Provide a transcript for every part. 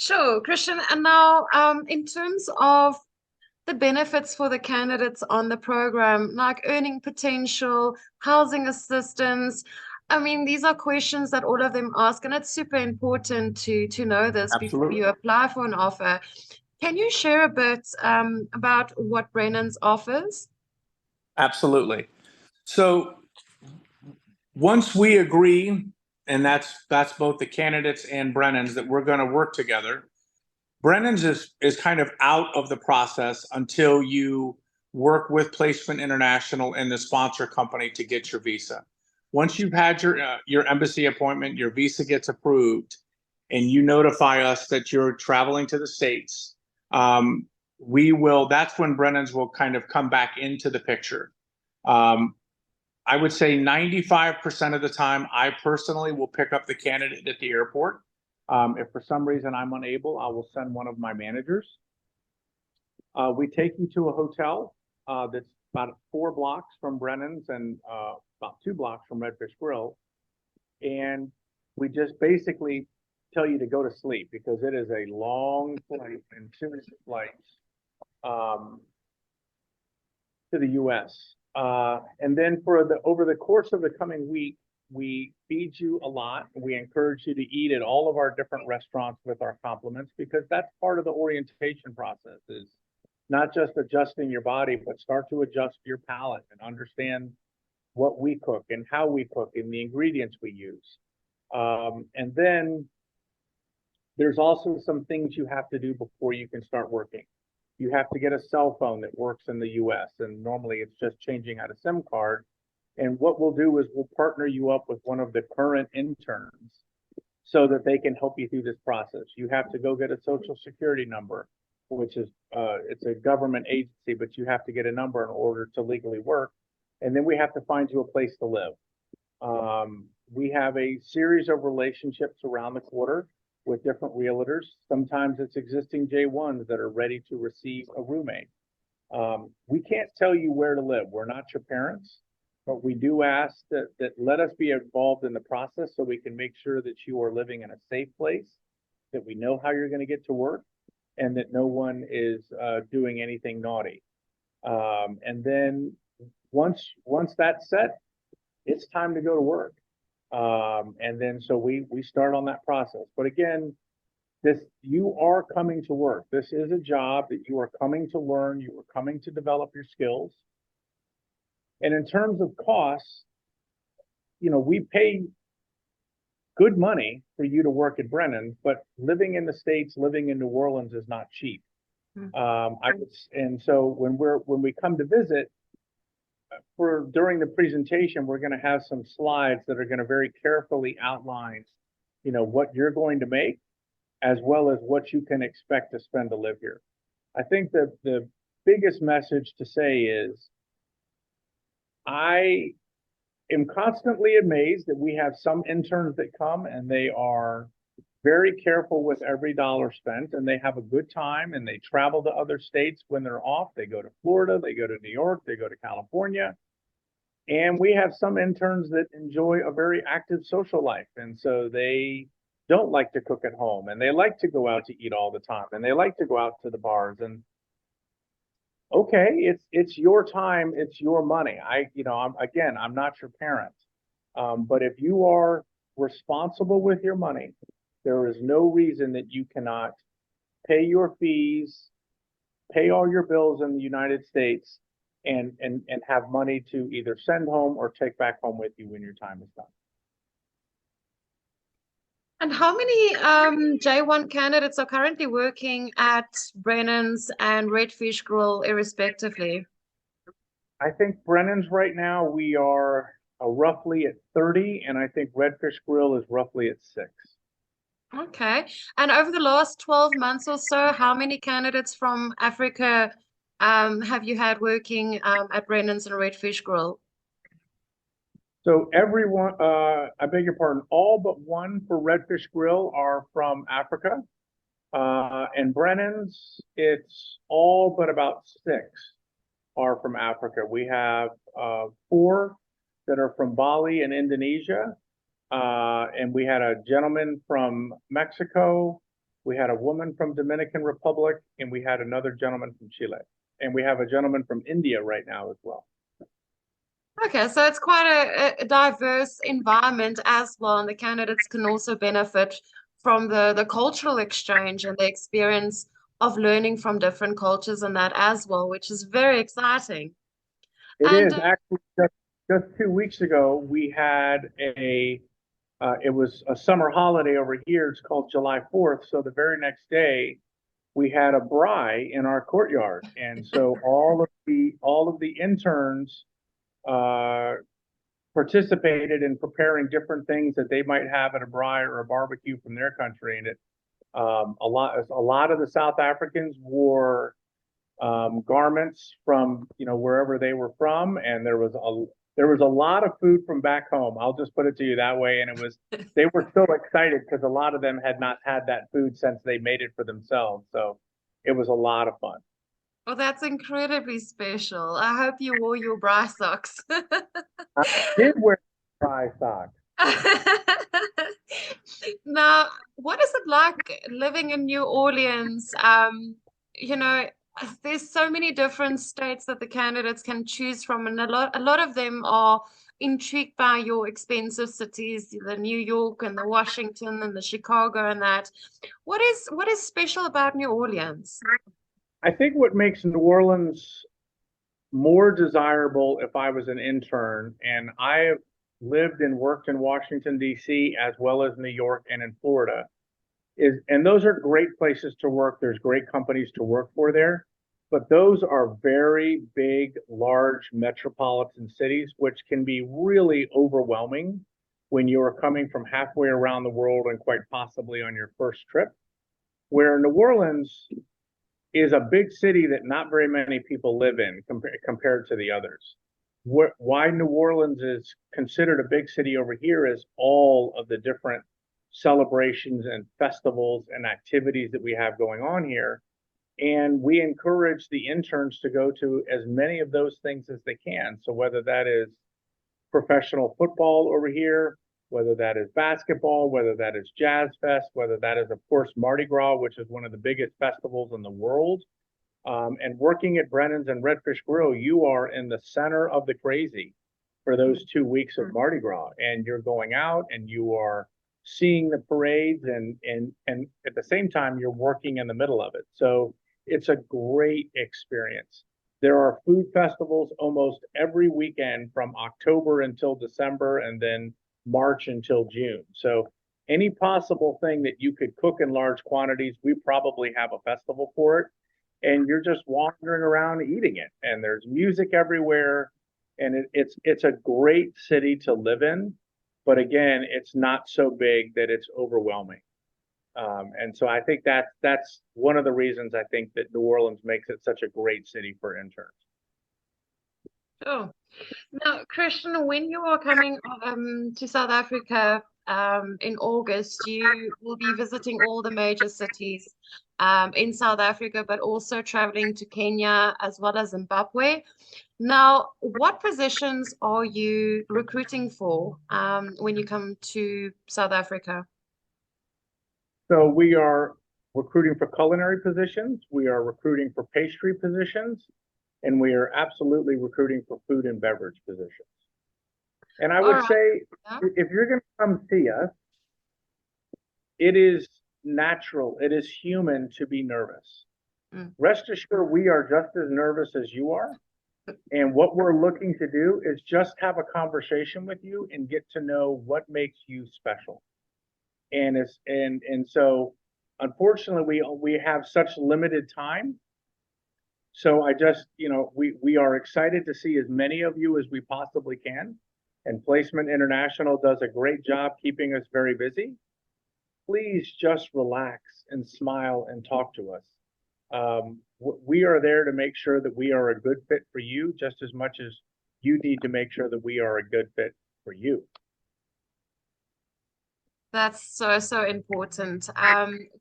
Sure, Christian. And now, in terms of the benefits for the candidates on the program, like earning potential, housing assistance, I mean, these are questions that all of them ask, and it's super important to know this before you Absolutely. apply for an offer. Can you share a bit about what Brennan's offers? Absolutely. So once we agree, and that's both the candidates and Brennan's, that we're going to work together, Brennan's is kind of out of the process until you work with Placement International and the sponsor company to get your visa. Once you've had your embassy appointment, your visa gets approved, and you notify us that you're traveling to the States, we will. That's when Brennan's will kind of come back into the picture. Um, I would say 95% of the time, I personally will pick up the candidate at the airport. If for some reason I'm unable, I will send one of my managers. We take you to a hotel that's about 4 blocks from Brennan's and about 2 blocks from Redfish Grill. And we just basically tell you to go to sleep because it is a long flight and serious flights to the U.S. And then over the course of the coming week, we feed you a lot. We encourage you to eat at all of our different restaurants with our compliments because that's part of the orientation process is not just adjusting your body, but start to adjust your palate and understand what we cook and how we cook and the ingredients we use. And then there's also some things you have to do before you can start working. You have to get a cell phone that works in the US, and normally it's just changing out a SIM card. And what we'll do is we'll partner you up with one of the current interns so that they can help you through this process. You have to go get a social security number, which is it's a government agency, but you have to get a number in order to legally work. And then we have to find you a place to live. We have a series of relationships around the quarter with different realtors. Sometimes it's existing J1s that are ready to receive a roommate. We can't tell you where to live. We're not your parents, but we do ask that let us be involved in the process so we can make sure that you are living in a safe place, that we know how you're going to get to work, and that no one is doing anything naughty. And then once that's set, it's time to go to work. And then so we start on that process. But again, you are coming to work. This is a job that you are coming to learn. You are coming to develop your skills. And in terms of costs, we pay good money for you to work at Brennan, but living in the States, living in New Orleans is not cheap. And so when we come to visit, during the presentation, we're going to have some slides that are going to very carefully outline, what you're going to make, as well as what you can expect to spend to live here. I think that the biggest message to say is, I am constantly amazed that we have some interns that come and they are very careful with every dollar spent and they have a good time and they travel to other states when they're off. They go to Florida, they go to New York, they go to California. And we have some interns that enjoy a very active social life. And so they don't like to cook at home and they like to go out to eat all the time and they like to go out to the bars. And okay, it's your time, it's your money. I'm not your parent. But if you are responsible with your money, there is no reason that you cannot pay your fees, pay all your bills in the United States, and have money to either send home or take back home with you when your time is done. And how many J1 candidates are currently working at Brennan's and Redfish Grill, irrespectively? I think Brennan's right now, we are roughly at 30, and I think Redfish Grill is roughly at 6. Okay. And over the last 12 months or so, how many candidates from Africa have you had working at Brennan's and Redfish Grill? So everyone, I beg your pardon, all but one for Redfish Grill are from Africa. And Brennan's, it's all but about 6 are from Africa. We have 4 that are from Bali and Indonesia. And we had a gentleman from Mexico. we had a woman from Dominican Republic, and we had another gentleman from Chile. And we have a gentleman from India right now as well. Okay, so it's quite a diverse environment as well, and the candidates can also benefit from the cultural exchange and the experience of learning from different cultures and that as well, which is very exciting. It And is actually just 2 weeks ago, we had it was a summer holiday over here. It's called July 4th. So the very next day, we had a braai in our courtyard. And so all of the interns uh, participated in preparing different things that they might have at a braai or a barbecue from their country. And a lot of the South Africans wore garments from wherever they were from, and there was a lot of food from back home. I'll just put it to you that way. And they were so excited because a lot of them had not had that food since they made it for themselves. So it was a lot of fun. well, that's incredibly special. I hope you wore your bra socks. I did wear dry socks. Now, what is it like living in New Orleans? You know, there's so many different states that the candidates can choose from, and a lot of them are intrigued by your expensive cities, the New York and the Washington and the Chicago and that. What is special about New Orleans? I think what makes New Orleans more desirable if I was an intern, and I have lived and worked in Washington, D.C., as well as New York and in Florida, and those are great places to work. There's great companies to work for there, but those are very big, large metropolitan cities, which can be really overwhelming when you're coming from halfway around the world and quite possibly on your first trip. Where New Orleans is a big city that not very many people live in compared to the others. Why New Orleans is considered a big city over here is all of the different celebrations and festivals and activities that we have going on here. And we encourage the interns to go to as many of those things as they can. So whether that is professional football over here, whether that is basketball, whether that is Jazz Fest, whether that is, of course, Mardi Gras, which is one of the biggest festivals in the world. And working at Brennan's and Redfish Grill, you are in the center of the crazy for those 2 weeks of Mardi Gras. And you're going out and you are seeing the parades, and at the same time, you're working in the middle of it. So it's a great experience. There are food festivals almost every weekend from October until December, and then March until June. So any possible thing that you could cook in large quantities, we probably have a festival for it. And you're just wandering around eating it. And there's music everywhere. And it's a great city to live in. But again, it's not so big that it's overwhelming. And so I think that's one of the reasons I think that New Orleans makes it such a great city for interns. Sure. Now, Christian, when you are coming to South Africa in August, you will be visiting all the major cities in South Africa, but also traveling to Kenya as well as Zimbabwe. Now, what positions are you recruiting for when you come to South Africa? So we are recruiting for culinary positions. We are recruiting for pastry positions. And we are absolutely recruiting for food and beverage positions. And I would say, if you're going to come see us, it is natural, it is human to be nervous. Rest assured, we are just as nervous as you are. And what we're looking to do is just have a conversation with you and get to know what makes you special. And so unfortunately, we have such limited time. So I just, we are excited to see as many of you as we possibly can. And Placement International does a great job keeping us very busy. Please just relax and smile and talk to us. We are there to make sure that we are a good fit for you, just as much as you need to make sure that we are a good fit for you. That's so important.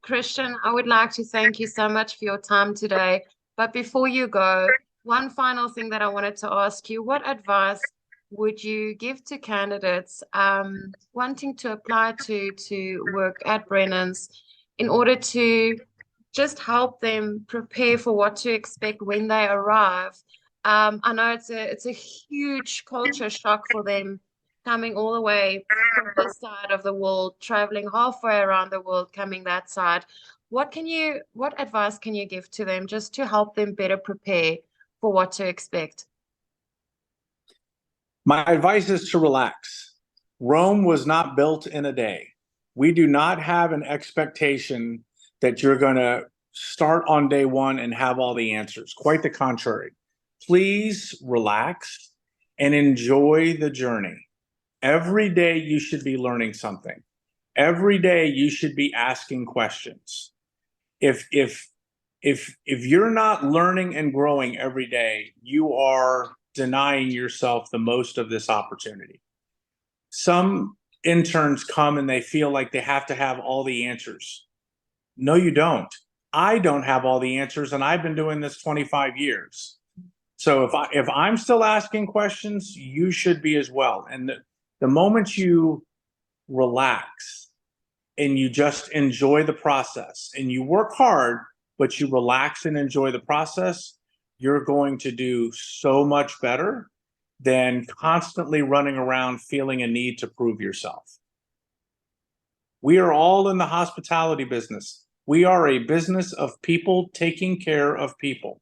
Christian, I would like to thank you so much for your time today. But before you go, one final thing that I wanted to ask you, what advice would you give to candidates wanting to apply to work at Brennan's in order to just help them prepare for what to expect when they arrive. I know it's a huge culture shock for them coming all the way from this side of the world, traveling halfway around the world, coming that side. What advice can you give to them just to help them better prepare for what to expect? My advice is to relax. Rome was not built in a day. We do not have an expectation that you're going to start on day one and have all the answers. Quite the contrary. Please relax and enjoy the journey. Every day you should be learning something. Every day you should be asking questions. If you're not learning and growing every day, you are denying yourself the most of this opportunity. Some interns come and they feel like they have to have all the answers. No, you don't. I don't have all the answers, and I've been doing this 25 years. So if I'm still asking questions, you should be as well. And the moment you relax and you just enjoy the process and you work hard, but you relax and enjoy the process, you're going to do so much better than constantly running around feeling a need to prove yourself. We are all in the hospitality business. We are a business of people taking care of people.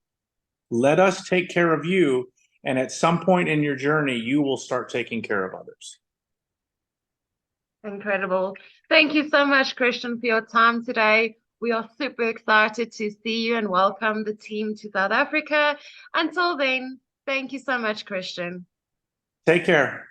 Let us take care of you, and at some point in your journey, you will start taking care of others. Incredible. Thank you so much, Christian, for your time today. We are super excited to see you and welcome the team to South Africa. Until then, thank you so much, Christian. Take care.